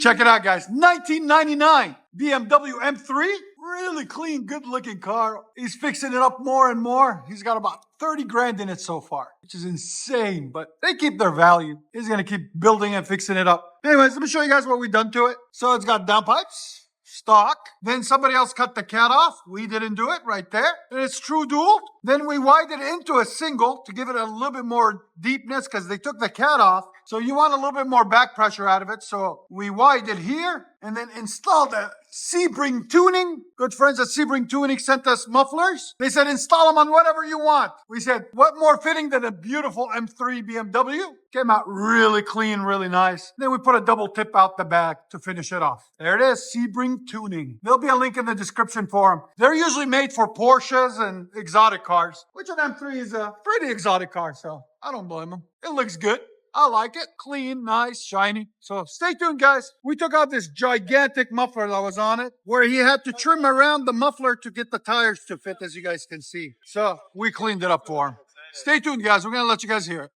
Check it out, guys. 1999 BMW M3. Really clean, good looking car. He's fixing it up more and more. He's got about 30 grand in it so far, which is insane, but they keep their value. He's gonna keep building and fixing it up. Anyways, let me show you guys what we've done to it. So it's got downpipes, stock. Then somebody else cut the cat off. We didn't do it right there. And it's true dual. Then we widened it into a single to give it a little bit more deepness because they took the cat off. So you want a little bit more back pressure out of it. So we widened it here and then installed a Sebring tuning. Good friends at Sebring Tuning sent us mufflers. They said install them on whatever you want. We said what more fitting than a beautiful M3 BMW? Came out really clean, really nice. Then we put a double tip out the back to finish it off. There it is, Sebring Tuning. There'll be a link in the description for them. They're usually made for Porsches and exotic cars, which an M3 is a pretty exotic car, so I don't blame them. It looks good. I like it. Clean, nice, shiny. So stay tuned, guys. We took out this gigantic muffler that was on it, where he had to trim around the muffler to get the tires to fit, as you guys can see. So we cleaned it up for him. Stay tuned, guys. We're going to let you guys hear it.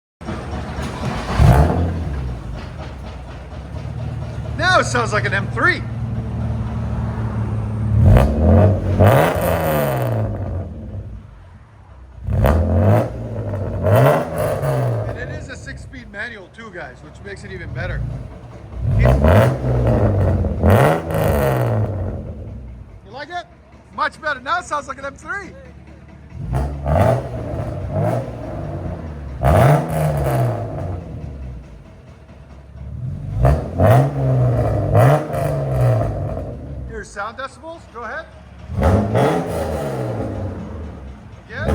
Now it sounds like an M3. Manual too, guys, which makes it even better. You like it? Much better. Now it sounds like an M3. Here's sound decibels. Go ahead. Again.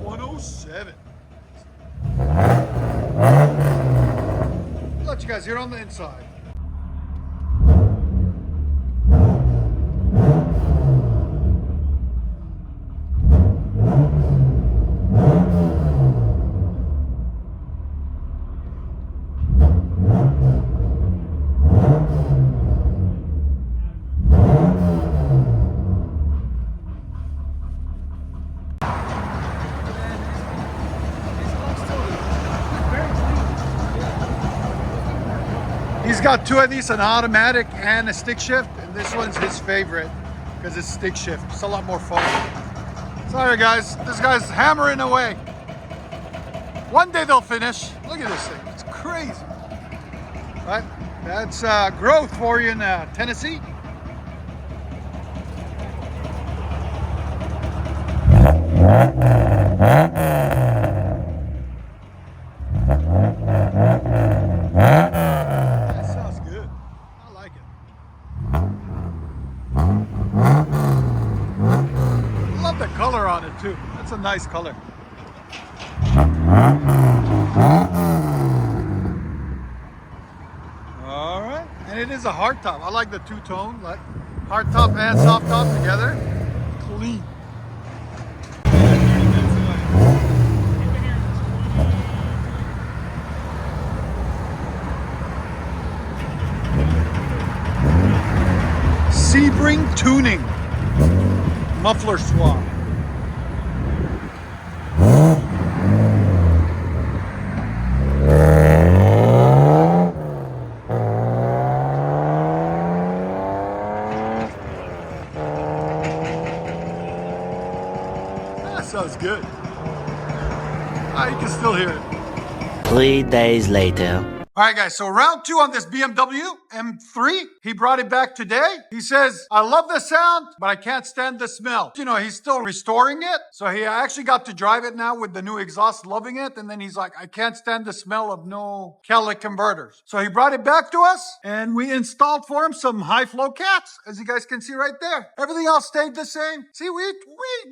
107. Let you guys hear on the inside. He's got two of these, an automatic and a stick shift, and this one's his favorite because it's stick shift. It's a lot more fun. Sorry guys, this guy's hammering away. One day they'll finish. Look at this thing, it's crazy. Right? That's growth for you in Tennessee. Color on it too. That's a nice color. All right, and it is a hard top. I like the two-tone, like hard top and soft top together. Clean. Sebring Tuning. Muffler swap. That sounds good. Ah, you can still hear it. 3 days later. All right, guys, so round two on this BMW M3. He brought it back today. He says, I love the sound, but I can't stand the smell. You know, he's still restoring it. So he actually got to drive it now with the new exhaust, loving it. And then he's like, I can't stand the smell of no catalytic converters. So he brought it back to us and we installed for him some high flow cats, as you guys can see right there. Everything else stayed the same. See, we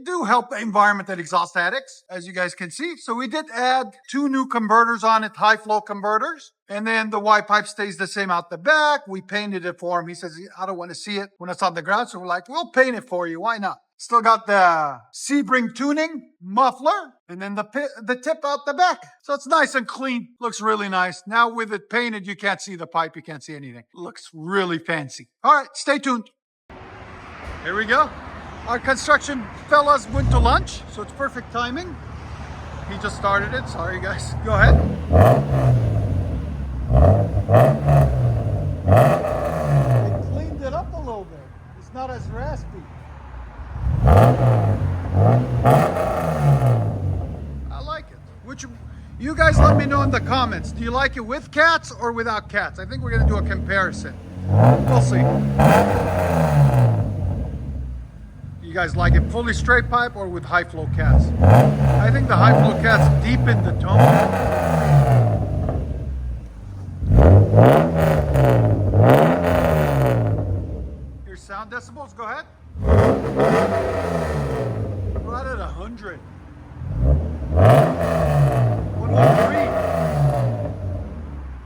do help the environment at Exhaust Addicts, as you guys can see. So we did add 2 new converters on it, high flow converters. And then the Y pipe stays the same out the back. We painted it for him. He says, I don't want to see it when it's on the ground. So we're like, we'll paint it for you. Why not? Still got the Sebring Tuning muffler and then the tip out the back. So it's nice and clean. Looks really nice. Now with it painted, you can't see the pipe. You can't see anything. Looks really fancy. All right, stay tuned. Here we go. Our construction fellas went to lunch, so it's perfect timing. He just started it. Sorry, guys. Go ahead. You guys let me know in the comments. Do you like it with cats or without cats? I think we're gonna do a comparison. We'll see. You guys like it fully straight pipe or with high flow cats? I think the high flow cats deepen the tone. Here's sound decibels, go ahead. Right at 100. 103.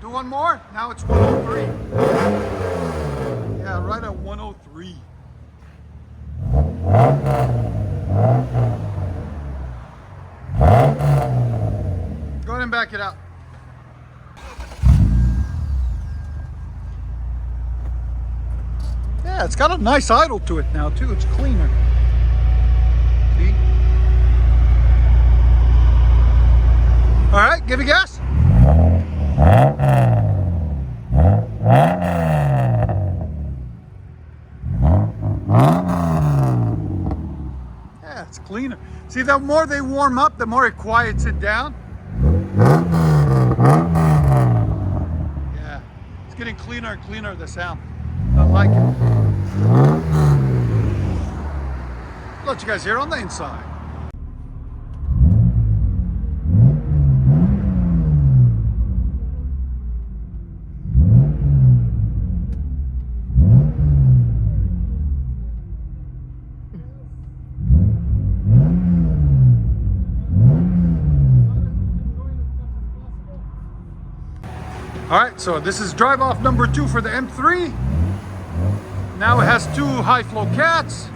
Do one more. Now it's 103. Yeah, right at 103. Go ahead and back it out. Yeah, it's got a nice idle to it now too. It's cleaner. See? All right, give it gas. Yeah, it's cleaner. See, the more they warm up, the more it quiets it down. Yeah, it's getting cleaner and cleaner, the sound. I like it. Let you guys hear on the inside. All right, so this is drive off number 2 for the M3. Now it has 2 high flow cats.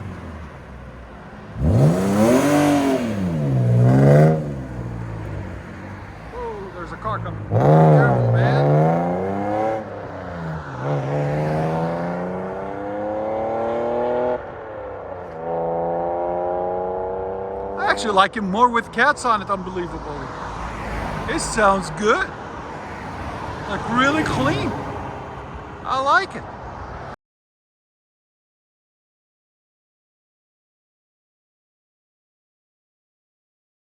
Oh, there's a car coming. Careful, man. I actually like it more with cats on it, unbelievably. It sounds good. Like really clean. I like it.